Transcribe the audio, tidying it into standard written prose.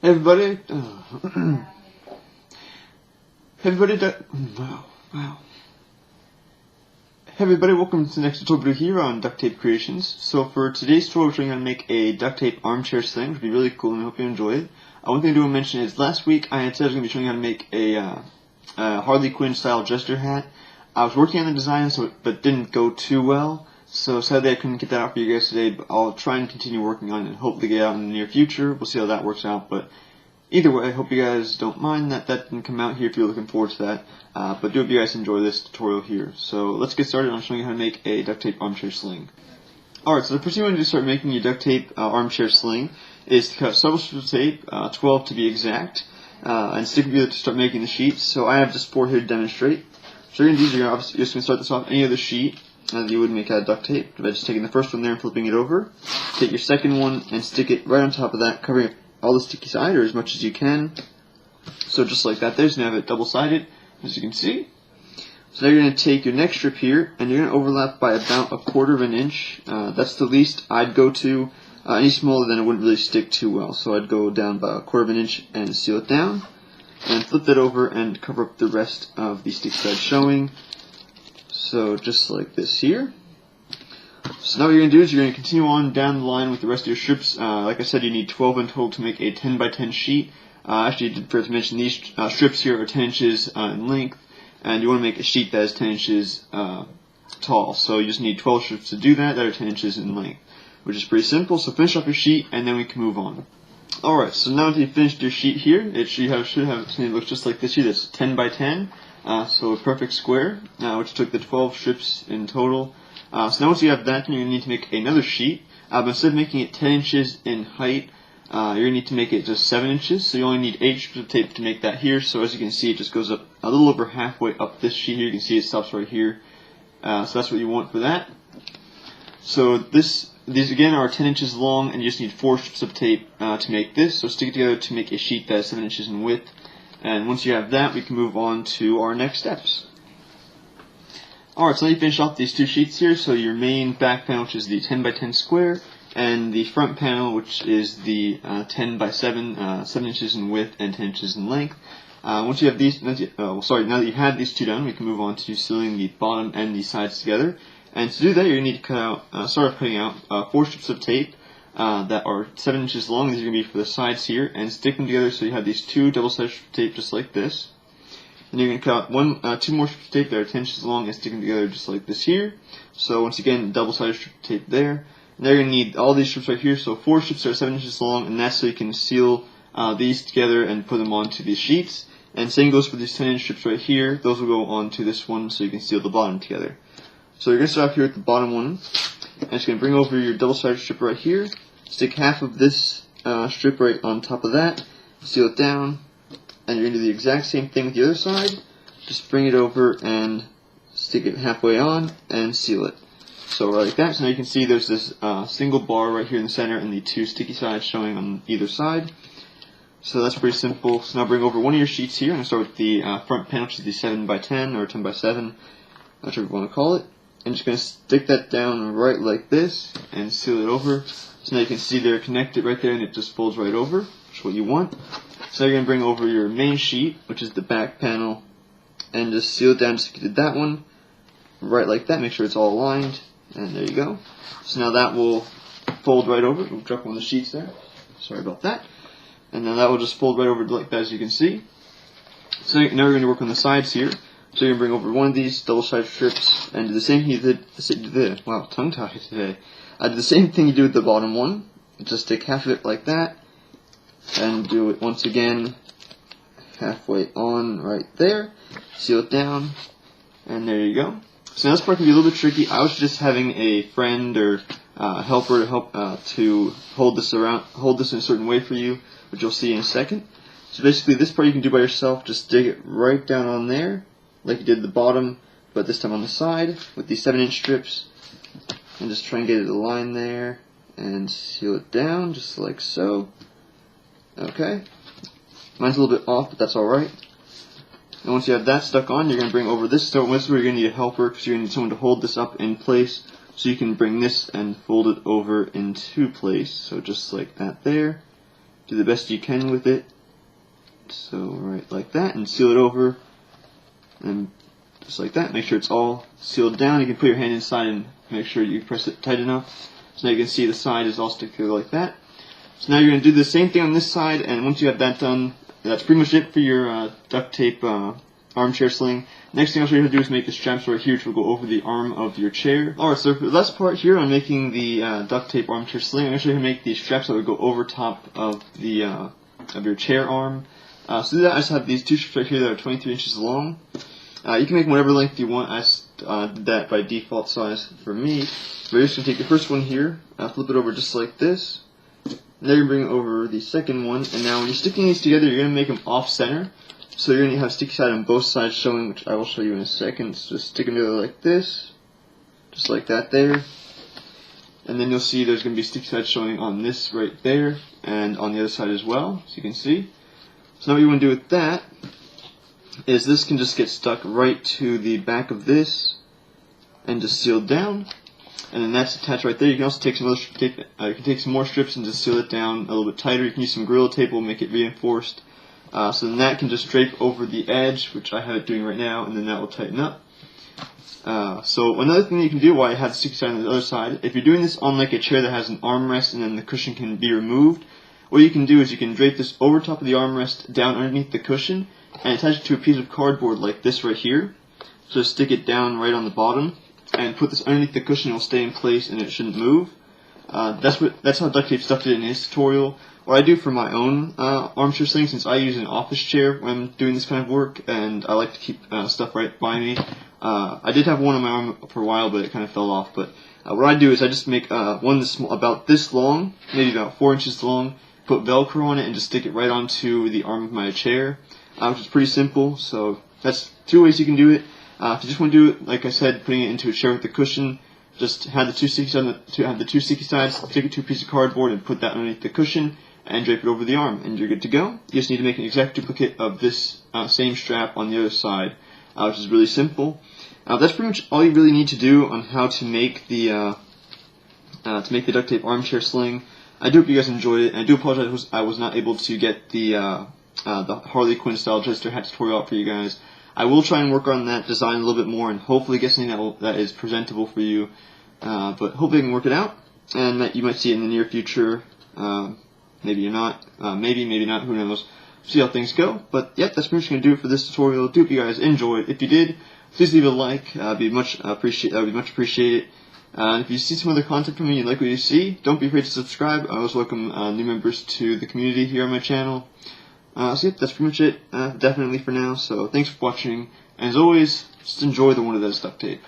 Hey everybody, wow. Hey everybody, welcome to the next tutorial here on DuctTapeCreations. So for today's tutorial, we're showing you how to make a duct tape armchair sling, which will be really cool and I hope you enjoy it. One thing I do want to mention is last week I had said I was going to be showing you how to make a Harley Quinn style jester hat. I was working on the design, but didn't go too well. So sadly I couldn't get that out for you guys today, but I'll try and continue working on it and hopefully get it out in the near future. We'll see how that works out, but either way, I hope you guys don't mind that didn't come out here if you're looking forward to that. But do hope you guys enjoy this tutorial here. So let's get started on showing you how to make a duct tape armchair sling. Alright, so the first thing you want to do to start making your duct tape armchair sling is to cut several strips of tape, 12 to be exact, and stick them together to start making the sheets. So I have just 4 here to demonstrate. So you're going to do, you're just going to start this off any other sheet that you would make out of duct tape by just taking the first one there and flipping it over. Take your second one and stick it right on top of that, covering all the sticky side, or as much as you can. So just like that there, so now have it double-sided, as you can see. So now you're going to take your next strip here, and you're going to overlap by about 1/4 of an inch. That's the least I'd go to. Any smaller than it wouldn't really stick too well, so I'd go down by 1/4 of an inch and seal it down. And flip that over and cover up the rest of the sticky side showing. So just like this here. So now what you're going to do is you're going to continue on down the line with the rest of your strips. Like I said, you need 12 in total to make a 10 by 10 sheet. Actually, I did forget to mention these strips here are 10 inches in length, and you want to make a sheet that is 10 inches tall. So you just need 12 strips to do that are 10 inches in length, which is pretty simple. So finish off your sheet, and then we can move on. Alright, so now that you've finished your sheet here, it should have something that looks just like this here. That's 10 by 10, so a perfect square, which took the 12 strips in total. So now once you have that, you're going to need to make another sheet. But instead of making it 10 inches in height, you're going to need to make it just 7 inches. So you only need 8 strips of tape to make that here. So as you can see, it just goes up a little over halfway up this sheet here. You can see it stops right here. So that's what you want for that. So these again are 10 inches long, and you just need 4 strips of tape to make this. So stick it together to make a sheet that is 7 inches in width. And once you have that, we can move on to our next steps. Alright, so now you finish off these 2 sheets here. So your main back panel, which is the 10 by 10 square, and the front panel, which is the 10 by 7, 7 inches in width and 10 inches in length. Once you have these, now that you have these 2 done, we can move on to sealing the bottom and the sides together. And to do that, you're going to need to cut out, start cutting out 4 strips of tape that are 7 inches long. These are going to be for the sides here, and stick them together so you have these 2 double-sided strips of tape just like this. And you're going to cut out 2 more strips of tape that are 10 inches long and stick them together just like this here. So once again, double-sided strip of tape there. And they're going to need all these strips right here, so 4 strips that are 7 inches long, and that's so you can seal these together and put them onto these sheets. And same goes for these 10-inch strips right here. Those will go onto this one so you can seal the bottom together. So you're going to start off here at the bottom one, and just going to bring over your double-sided strip right here, stick half of this strip right on top of that, seal it down, and you're going to do the exact same thing with the other side. Just bring it over and stick it halfway on and seal it. So right like that. So now you can see there's this single bar right here in the center and the 2 sticky sides showing on either side. So that's pretty simple. So now bring over one of your sheets here. I'm going to start with the front panel, which is the 7 by 10 or 10 by 7, whichever you want to call it. And just going to stick that down right like this and seal it over. So now you can see they're connected right there and it just folds right over, which is what you want. So now you're going to bring over your main sheet, which is the back panel, and just seal it down just like you did that one, right like that. Make sure it's all aligned, and there you go. So now that will fold right over. We'll drop one of the sheets there. Sorry about that. And then that will just fold right over like that, as you can see. So now we're going to work on the sides here. So you're going to bring over one of these double-sided strips and do the same thing you did. Wow, tongue-tied today. Do the same thing you do with the bottom one. Just stick half of it like that, and do it once again halfway on right there. Seal it down, and there you go. So now this part can be a little bit tricky. I was just having a friend or helper to help to hold this in a certain way for you, which you'll see in a second. So basically, this part you can do by yourself. Just dig it right down on there, like you did the bottom, but this time on the side with these 7-inch strips, and just try and get it aligned there, and seal it down just like so. Okay, mine's a little bit off, but that's alright. And once you have that stuck on, you're going to bring over this. So this is where you're going to need a helper, because you're going to need someone to hold this up in place, so you can bring this and fold it over into place. So just like that there. do the best you can with it. So right like that, and seal it over, and just like that. Make sure it's all sealed down. You can put your hand inside and make sure you press it tight enough. So now you can see the side is all stick together like that. So now you're going to do the same thing on this side, and once you have that done, that's pretty much it for your duct tape armchair sling. Next thing I'll show you how to do is make the straps right here, which will go over the arm of your chair. Alright, so for the last part here on making the duct tape armchair sling, I'm going to show you how to make the straps that would go over top of the of your chair arm. So to do that, I just have these two strips right here that are 23 inches long. You can make whatever length you want. I did that by default size for me. But you're just going to take the first one here, flip it over just like this. Now you're going to bring over the second one, and now when you're sticking these together, you're going to make them off-center. So you're going to have sticky side on both sides showing, which I will show you in a second. So just stick them together like this, just like that there. And then you'll see there's going to be sticky side showing on this right there, and on the other side as well, so you can see. So now what you want to do with that is this can just get stuck right to the back of this and just sealed down. And then that's attached right there. You can also take some other tape, you can take some more strips and just seal it down a little bit tighter. You can use some Gorilla Tape, will make it reinforced. So then that can just drape over the edge, which I have it doing right now, and then that will tighten up. So another thing that you can do, while I have the sticky side on the other side, if you're doing this on like a chair that has an armrest and then the cushion can be removed, what you can do is you can drape this over top of the armrest down underneath the cushion and attach it to a piece of cardboard like this right here. So stick it down right on the bottom and put this underneath the cushion. It will stay in place and it shouldn't move. That's how Duct Tape stuck it in his tutorial. What I do for my own armchair sling, since I use an office chair when I'm doing this kind of work, and I like to keep stuff right by me. I did have one on my arm for a while, but it kind of fell off. But what I do is I just make one that's about this long, maybe about 4 inches long, put Velcro on it, and just stick it right onto the arm of my chair, which is pretty simple. So that's two ways you can do it. If you just want to do it, like I said, putting it into a chair with the cushion, just have the two sticky sides, stick it to a piece of cardboard, and put that underneath the cushion, and drape it over the arm, and you're good to go. You just need to make an exact duplicate of this same strap on the other side, which is really simple. That's pretty much all you really need to do on how to make the duct tape armchair sling. I do hope you guys enjoyed it, and I do apologize I was not able to get the Harley Quinn style jester hat tutorial out for you guys. I will try and work on that design a little bit more, and hopefully get something that is presentable for you. But hopefully I can work it out, and that you might see it in the near future. Maybe you're not. Maybe not. Who knows? See how things go. But yep, that's pretty much going to do it for this tutorial. Do hope you guys enjoyed. If you did, please leave a like. That would be much appreciated. If you see some other content from me and like what you see, don't be afraid to subscribe. I always welcome new members to the community here on my channel. So yep, that's pretty much it. Definitely for now. So thanks for watching. And as always, just enjoy the wonder that is duct tape.